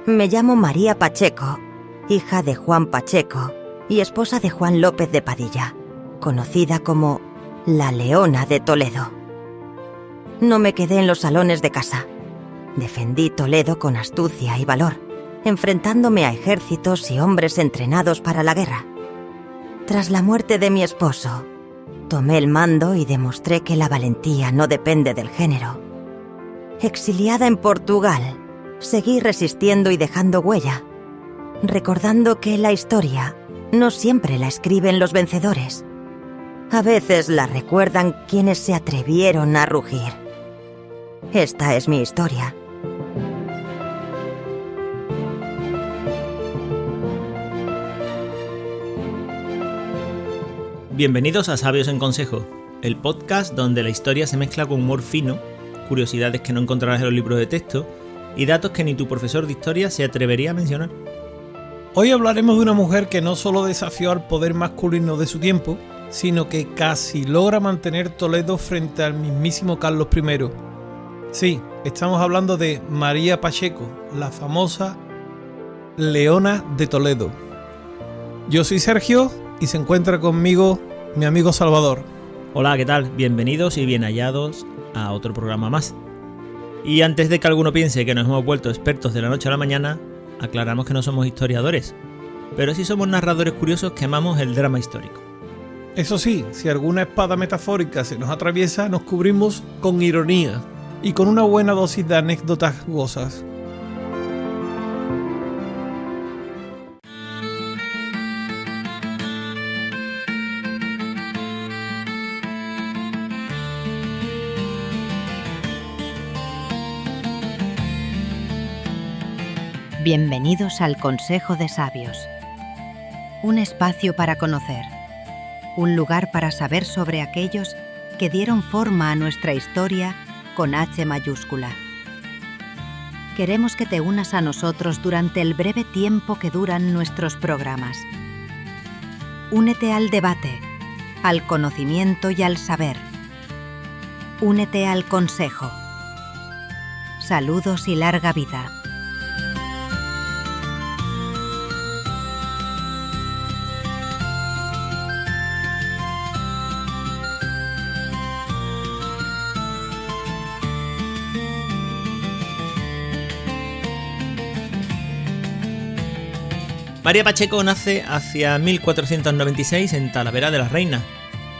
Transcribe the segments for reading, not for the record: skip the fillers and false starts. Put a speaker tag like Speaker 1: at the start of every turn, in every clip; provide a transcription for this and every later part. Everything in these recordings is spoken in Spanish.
Speaker 1: Me llamo María Pacheco, hija de Juan Pacheco y esposa de Juan López de Padilla, conocida como la Leona de Toledo. No me quedé en los salones de casa. Defendí Toledo con astucia y valor, enfrentándome a ejércitos y hombres entrenados para la guerra. Tras la muerte de mi esposo, tomé el mando y demostré que la valentía no depende del género. Exiliada en Portugal, seguí resistiendo y dejando huella, recordando que la historia no siempre la escriben los vencedores. A veces la recuerdan quienes se atrevieron a rugir. Esta es mi historia.
Speaker 2: Bienvenidos a Sabios en Consejo, el podcast donde la historia se mezcla con humor fino, curiosidades que no encontrarás en los libros de texto y datos que ni tu profesor de historia se atrevería a mencionar.
Speaker 3: Hoy hablaremos de una mujer que no solo desafió al poder masculino de su tiempo, sino que casi logra mantener Toledo frente al mismísimo Carlos I. Sí, estamos hablando de María Pacheco, la famosa Leona de Toledo. Yo soy Sergio y se encuentra conmigo mi amigo Salvador.
Speaker 2: Hola, ¿qué tal? Bienvenidos y bien hallados a otro programa más. Y antes de que alguno piense que nos hemos vuelto expertos de la noche a la mañana, aclaramos que no somos historiadores, pero sí somos narradores curiosos que amamos el drama histórico.
Speaker 3: Eso sí, si alguna espada metafórica se nos atraviesa, nos cubrimos con ironía y con una buena dosis de anécdotas jugosas.
Speaker 1: Bienvenidos al Consejo de Sabios. Un espacio para conocer. Un lugar para saber sobre aquellos que dieron forma a nuestra historia con H mayúscula. Queremos que te unas a nosotros durante el breve tiempo que duran nuestros programas. Únete al debate, al conocimiento y al saber. Únete al consejo. Saludos y larga vida.
Speaker 2: María Pacheco nace hacia 1496 en Talavera de la Reina,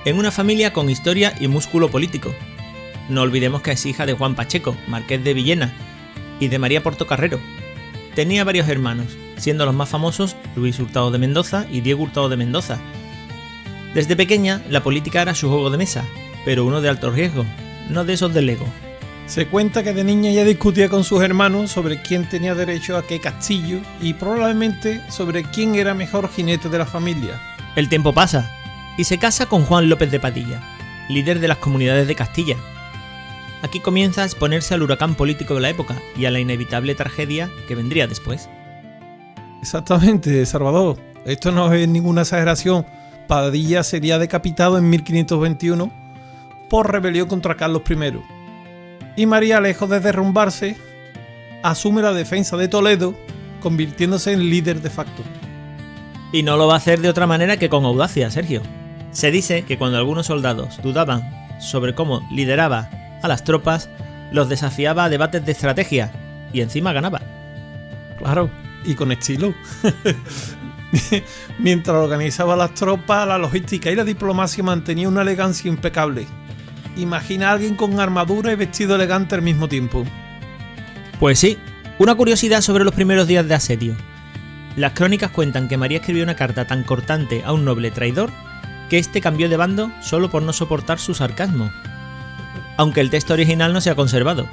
Speaker 2: en una familia con historia y músculo político. No olvidemos que es hija de Juan Pacheco, marqués de Villena, y de María Portocarrero. Tenía varios hermanos, siendo los más famosos Luis Hurtado de Mendoza y Diego Hurtado de Mendoza. Desde pequeña, la política era su juego de mesa, pero uno de alto riesgo, no de esos del Lego.
Speaker 3: Se cuenta que de niña ya discutía con sus hermanos sobre quién tenía derecho a qué castillo y probablemente sobre quién era mejor jinete de la familia.
Speaker 2: El tiempo pasa y se casa con Juan López de Padilla, líder de las comunidades de Castilla. Aquí comienza a exponerse al huracán político de la época y a la inevitable tragedia que vendría después.
Speaker 3: Exactamente, Salvador. Esto no es ninguna exageración. Padilla sería decapitado en 1521 por rebelión contra Carlos I. Y María, lejos de derrumbarse, asume la defensa de Toledo, convirtiéndose en líder de facto.
Speaker 2: Y no lo va a hacer de otra manera que con audacia, Sergio. Se dice que cuando algunos soldados dudaban sobre cómo lideraba a las tropas, los desafiaba a debates de estrategia y encima ganaba.
Speaker 3: Claro, y con estilo. Mientras organizaba las tropas, la logística y la diplomacia mantenía una elegancia impecable. Imagina a alguien con armadura y vestido elegante al mismo tiempo.
Speaker 2: Pues sí, una curiosidad sobre los primeros días de asedio. Las crónicas cuentan que María escribió una carta tan cortante a un noble traidor que éste cambió de bando solo por no soportar su sarcasmo. Aunque el texto original no se ha conservado.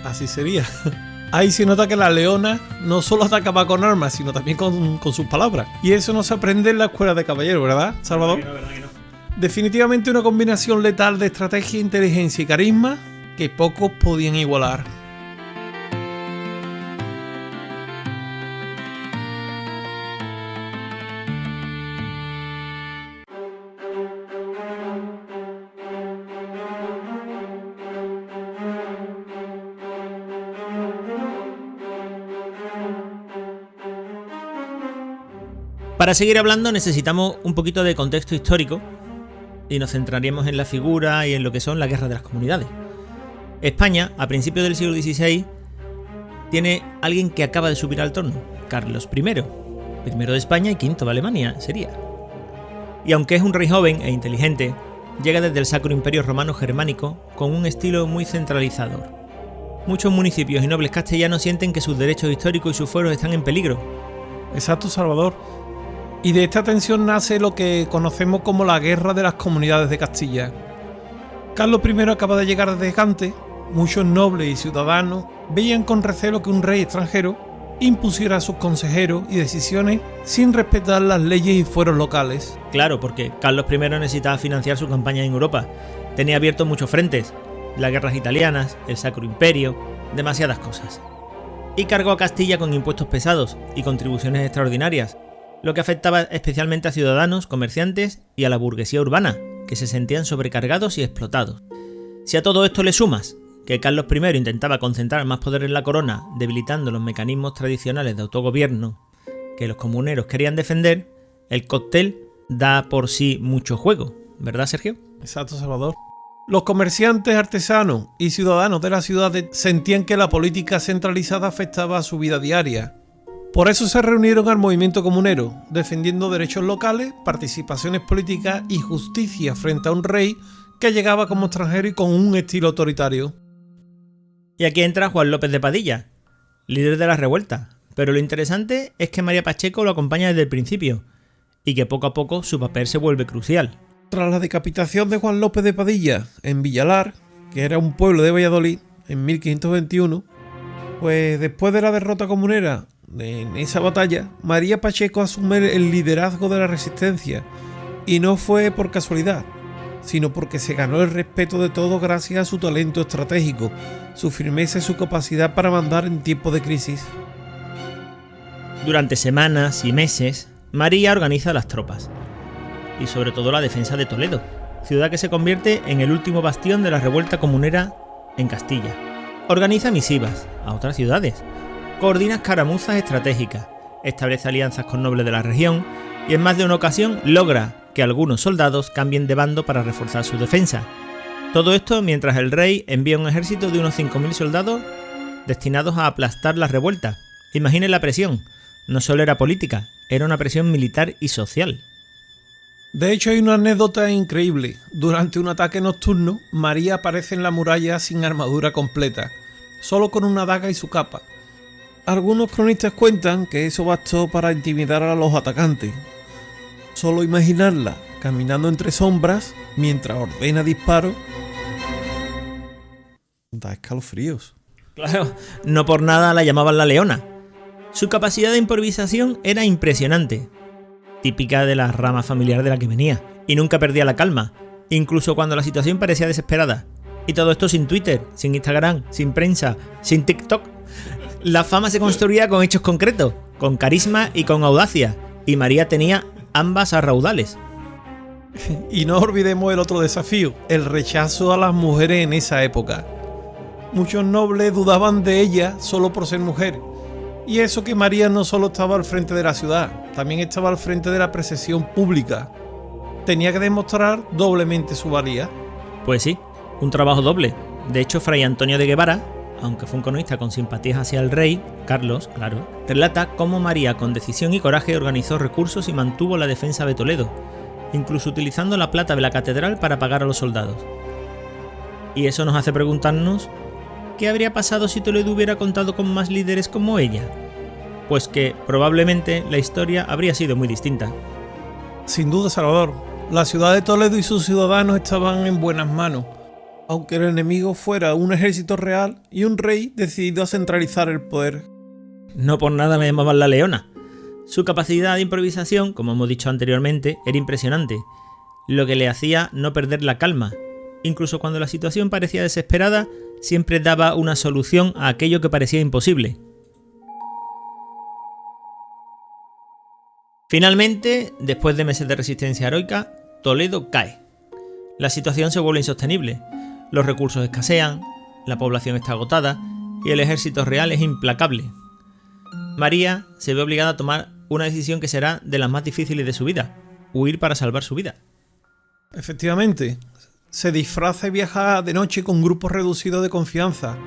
Speaker 3: Así sería. Ahí se nota que la leona no solo atacaba con armas, sino también con sus palabras. Y eso no se aprende en la escuela de caballero, ¿verdad, Salvador?
Speaker 2: ¿Verdad que no?
Speaker 3: Definitivamente una combinación letal de estrategia, inteligencia y carisma que pocos podían igualar.
Speaker 2: Para seguir hablando necesitamos un poquito de contexto histórico y nos centraríamos en la figura y en lo que son las guerras de las comunidades. España, a principios del siglo XVI, tiene alguien que acaba de subir al trono, Carlos I, primero de España y quinto de Alemania sería. Y aunque es un rey joven e inteligente, llega desde el Sacro Imperio Romano Germánico con un estilo muy centralizador. Muchos municipios y nobles castellanos sienten que sus derechos históricos y sus fueros están en peligro.
Speaker 3: Exacto, Salvador. Y de esta tensión nace lo que conocemos como la Guerra de las Comunidades de Castilla. Carlos I acaba de llegar desde Gante. Muchos nobles y ciudadanos veían con recelo que un rey extranjero impusiera a sus consejeros y decisiones sin respetar las leyes y fueros locales.
Speaker 2: Claro, porque Carlos I necesitaba financiar su campaña en Europa. Tenía abiertos muchos frentes, las guerras italianas, el Sacro Imperio, demasiadas cosas. Y cargó a Castilla con impuestos pesados y contribuciones extraordinarias, lo que afectaba especialmente a ciudadanos, comerciantes y a la burguesía urbana, que se sentían sobrecargados y explotados. Si a todo esto le sumas que Carlos I intentaba concentrar más poder en la corona, debilitando los mecanismos tradicionales de autogobierno que los comuneros querían defender, el cóctel da por sí mucho juego, ¿verdad, Sergio?
Speaker 3: Exacto, Salvador. Los comerciantes, artesanos y ciudadanos de las ciudades sentían que la política centralizada afectaba a su vida diaria. Por eso se reunieron al movimiento comunero, defendiendo derechos locales, participaciones políticas y justicia frente a un rey que llegaba como extranjero y con un estilo autoritario.
Speaker 2: Y aquí entra Juan López de Padilla, líder de la revuelta, pero lo interesante es que María Pacheco lo acompaña desde el principio y que poco a poco su papel se vuelve crucial.
Speaker 3: Tras la decapitación de Juan López de Padilla en Villalar, que era un pueblo de Valladolid, en 1521, pues después de la derrota comunera en esa batalla, María Pacheco asume el liderazgo de la resistencia, y no fue por casualidad, sino porque se ganó el respeto de todos gracias a su talento estratégico, su firmeza y su capacidad para mandar en tiempos de crisis.
Speaker 2: Durante semanas y meses, María organiza las tropas, y sobre todo la defensa de Toledo, ciudad que se convierte en el último bastión de la revuelta comunera en Castilla. Organiza misivas a otras ciudades, coordina escaramuzas estratégicas, establece alianzas con nobles de la región y en más de una ocasión logra que algunos soldados cambien de bando para reforzar su defensa. Todo esto mientras el rey envía un ejército de unos 5.000 soldados destinados a aplastar la revuelta. Imaginen la presión, no solo era política, era una presión militar y social.
Speaker 3: De hecho, hay una anécdota increíble. Durante un ataque nocturno, María aparece en la muralla sin armadura completa, solo con una daga y su capa. Algunos cronistas cuentan que eso bastó para intimidar a los atacantes. Solo imaginarla caminando entre sombras mientras ordena disparos da escalofríos.
Speaker 2: Claro, no por nada la llamaban la Leona. Su capacidad de improvisación era impresionante, típica de la rama familiar de la que venía, y nunca perdía la calma, incluso cuando la situación parecía desesperada. Y todo esto sin Twitter, sin Instagram, sin prensa, sin TikTok. La fama se construía con hechos concretos, con carisma y con audacia, y María tenía ambas a raudales.
Speaker 3: Y no olvidemos el otro desafío, el rechazo a las mujeres en esa época. Muchos nobles dudaban de ella solo por ser mujer. Y eso que María no solo estaba al frente de la ciudad, también estaba al frente de la percepción pública. Tenía que demostrar doblemente su valía.
Speaker 2: Pues sí, un trabajo doble. De hecho, Fray Antonio de Guevara, aunque fue un cronista con simpatías hacia el rey, Carlos, claro, relata cómo María con decisión y coraje organizó recursos y mantuvo la defensa de Toledo, incluso utilizando la plata de la catedral para pagar a los soldados. Y eso nos hace preguntarnos, ¿qué habría pasado si Toledo hubiera contado con más líderes como ella? Pues que probablemente la historia habría sido muy distinta.
Speaker 3: Sin duda, Salvador, la ciudad de Toledo y sus ciudadanos estaban en buenas manos, aunque el enemigo fuera un ejército real y un rey decidido a centralizar el poder.
Speaker 2: No por nada la llamaban la Leona. Su capacidad de improvisación, como hemos dicho anteriormente, era impresionante, lo que le hacía no perder la calma. Incluso cuando la situación parecía desesperada, siempre daba una solución a aquello que parecía imposible. Finalmente, después de meses de resistencia heroica, Toledo cae. La situación se vuelve insostenible. Los recursos escasean, la población está agotada y el ejército real es implacable. María se ve obligada a tomar una decisión que será de las más difíciles de su vida, huir para salvar su vida.
Speaker 3: Efectivamente, se disfraza y viaja de noche con grupos reducidos de confianza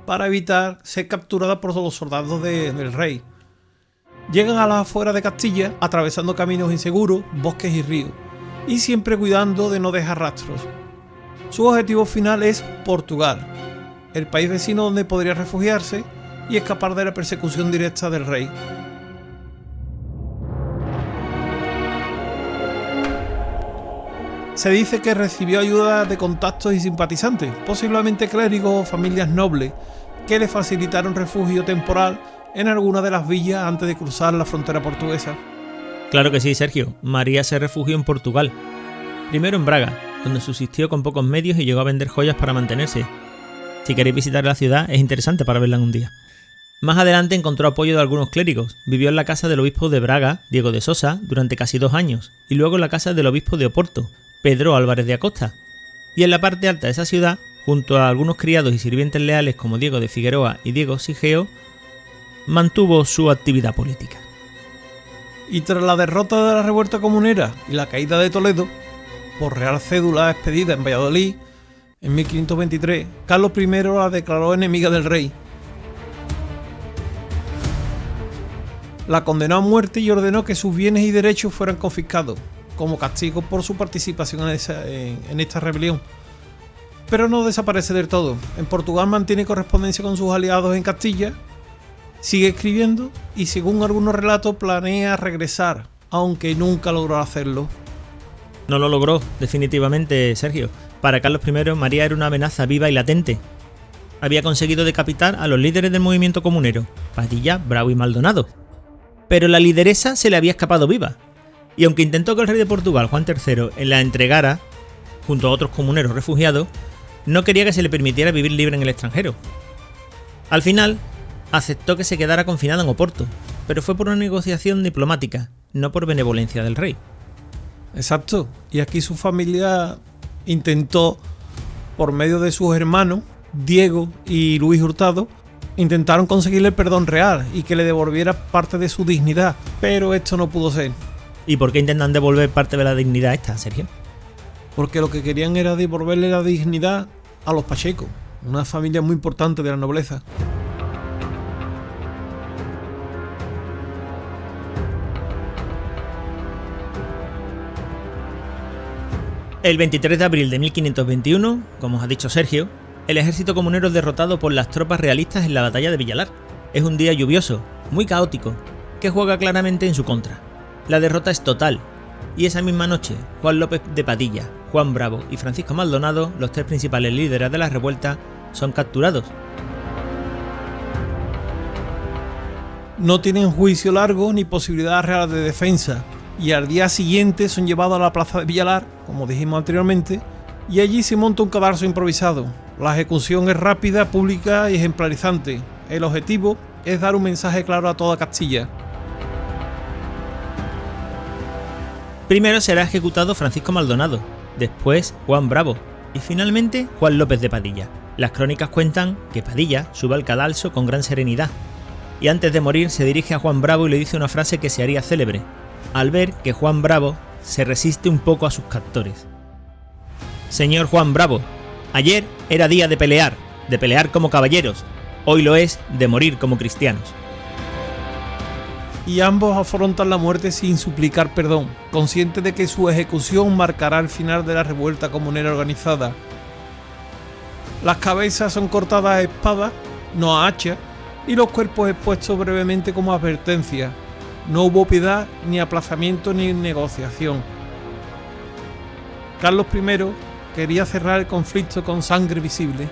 Speaker 3: para evitar ser capturada por los soldados del rey. Llegan a las afueras de Castilla, atravesando caminos inseguros, bosques y ríos, y siempre cuidando de no dejar rastros. Su objetivo final es Portugal, el país vecino donde podría refugiarse y escapar de la persecución directa del rey. Se dice que recibió ayuda de contactos y simpatizantes, posiblemente clérigos o familias nobles, que le facilitaron refugio temporal en alguna de las villas antes de cruzar la frontera portuguesa.
Speaker 2: Claro que sí, Sergio. María se refugió en Portugal. Primero en Braga, donde subsistió con pocos medios y llegó a vender joyas para mantenerse. Si queréis visitar la ciudad, es interesante para verla en un día. Más adelante encontró apoyo de algunos clérigos. Vivió en la casa del obispo de Braga, Diego de Sosa, durante casi 2 años, y luego en la casa del obispo de Oporto, Pedro Álvarez de Acosta. Y en la parte alta de esa ciudad, junto a algunos criados y sirvientes leales como Diego de Figueroa y Diego Sigeo, mantuvo su actividad política.
Speaker 3: Y tras la derrota de la revuelta comunera y la caída de Toledo, por real cédula expedida en Valladolid, en 1523, Carlos I la declaró enemiga del rey. La condenó a muerte y ordenó que sus bienes y derechos fueran confiscados, como castigo por su participación en esta rebelión. Pero no desaparece del todo. En Portugal mantiene correspondencia con sus aliados en Castilla, sigue escribiendo y, según algunos relatos, planea regresar, aunque nunca logró hacerlo.
Speaker 2: No lo logró, definitivamente, Sergio. Para Carlos I, María era una amenaza viva y latente. Había conseguido decapitar a los líderes del movimiento comunero, Padilla, Bravo y Maldonado. Pero la lideresa se le había escapado viva. Y aunque intentó que el rey de Portugal, Juan III, la entregara, junto a otros comuneros refugiados, no quería que se le permitiera vivir libre en el extranjero. Al final, aceptó que se quedara confinada en Oporto, pero fue por una negociación diplomática, no por benevolencia del rey.
Speaker 3: Exacto, y aquí su familia intentó, por medio de sus hermanos, Diego y Luis Hurtado, intentaron conseguirle el perdón real y que le devolviera parte de su dignidad, pero esto no pudo ser.
Speaker 2: ¿Y por qué intentan devolver parte de la dignidad esta, Sergio?
Speaker 3: Porque lo que querían era devolverle la dignidad a los Pacheco, una familia muy importante de la nobleza.
Speaker 2: El 23 de abril de 1521, como os ha dicho Sergio, el ejército comunero es derrotado por las tropas realistas en la batalla de Villalar. Es un día lluvioso, muy caótico, que juega claramente en su contra. La derrota es total, y esa misma noche, Juan López de Padilla, Juan Bravo y Francisco Maldonado, los 3 principales líderes de la revuelta, son capturados.
Speaker 3: No tienen juicio largo ni posibilidad real de defensa, y al día siguiente son llevados a la plaza de Villalar, como dijimos anteriormente, y allí se monta un cadalso improvisado. La ejecución es rápida, pública y ejemplarizante. El objetivo es dar un mensaje claro a toda Castilla.
Speaker 2: Primero será ejecutado Francisco Maldonado, después Juan Bravo y finalmente Juan López de Padilla. Las crónicas cuentan que Padilla sube al cadalso con gran serenidad y antes de morir se dirige a Juan Bravo y le dice una frase que se haría célebre, al ver que Juan Bravo se resiste un poco a sus captores. Señor Juan Bravo, ayer era día de pelear como caballeros, hoy lo es de morir como cristianos.
Speaker 3: Y ambos afrontan la muerte sin suplicar perdón, conscientes de que su ejecución marcará el final de la revuelta comunera organizada. Las cabezas son cortadas a espada, no a hacha, y los cuerpos expuestos brevemente como advertencia. No hubo piedad, ni aplazamiento, ni negociación. Carlos I quería cerrar el conflicto con sangre visible.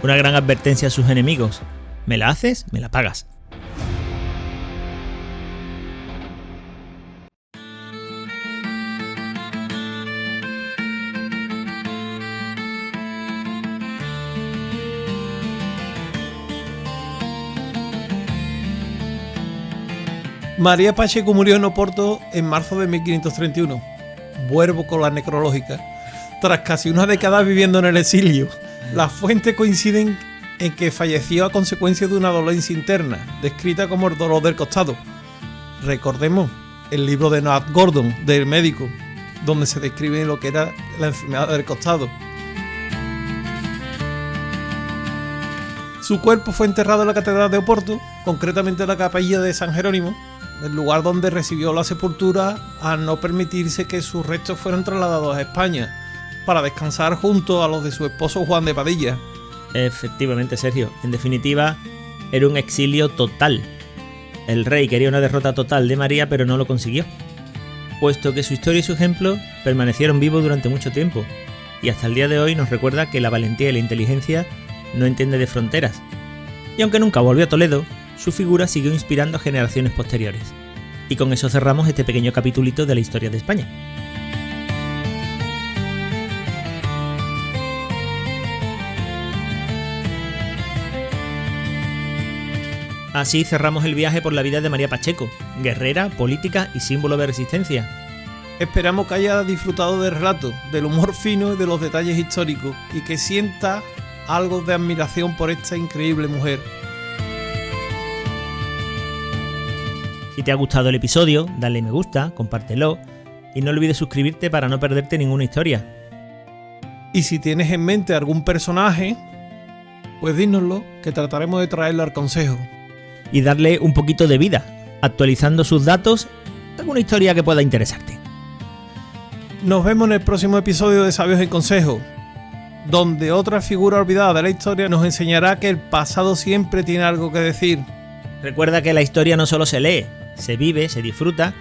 Speaker 2: Una gran advertencia a sus enemigos. ¿Me la haces? Me la pagas.
Speaker 3: María Pacheco murió en Oporto en marzo de 1531. Vuelvo con la necrológica. Tras casi una década viviendo en el exilio, las fuentes coinciden en que falleció a consecuencia de una dolencia interna, descrita como el dolor del costado. Recordemos el libro de Noah Gordon, del médico, donde se describe lo que era la enfermedad del costado. Su cuerpo fue enterrado en la Catedral de Oporto, concretamente en la capilla de San Jerónimo, el lugar donde recibió la sepultura al no permitirse que sus restos fueran trasladados a España, para descansar junto a los de su esposo Juan de Padilla.
Speaker 2: Efectivamente, Sergio. En definitiva, era un exilio total. El rey quería una derrota total de María, pero no lo consiguió, puesto que su historia y su ejemplo permanecieron vivos durante mucho tiempo, y hasta el día de hoy nos recuerda que la valentía y la inteligencia no entiende de fronteras. Y aunque nunca volvió a Toledo, su figura siguió inspirando a generaciones posteriores. Y con eso cerramos este pequeño capitulito de la historia de España. Así cerramos el viaje por la vida de María Pacheco, guerrera, política y símbolo de resistencia.
Speaker 3: Esperamos que haya disfrutado del relato, del humor fino y de los detalles históricos, y que sienta algo de admiración por esta increíble mujer.
Speaker 2: Si te ha gustado el episodio, dale me gusta, compártelo y no olvides suscribirte para no perderte ninguna historia.
Speaker 3: Y si tienes en mente algún personaje, pues dínoslo, que trataremos de traerlo al consejo.
Speaker 2: Y darle un poquito de vida, actualizando sus datos, alguna historia que pueda interesarte.
Speaker 3: Nos vemos en el próximo episodio de Sabios en Consejo, donde otra figura olvidada de la historia nos enseñará que el pasado siempre tiene algo que decir.
Speaker 2: Recuerda que la historia no solo se lee, se vive, se disfruta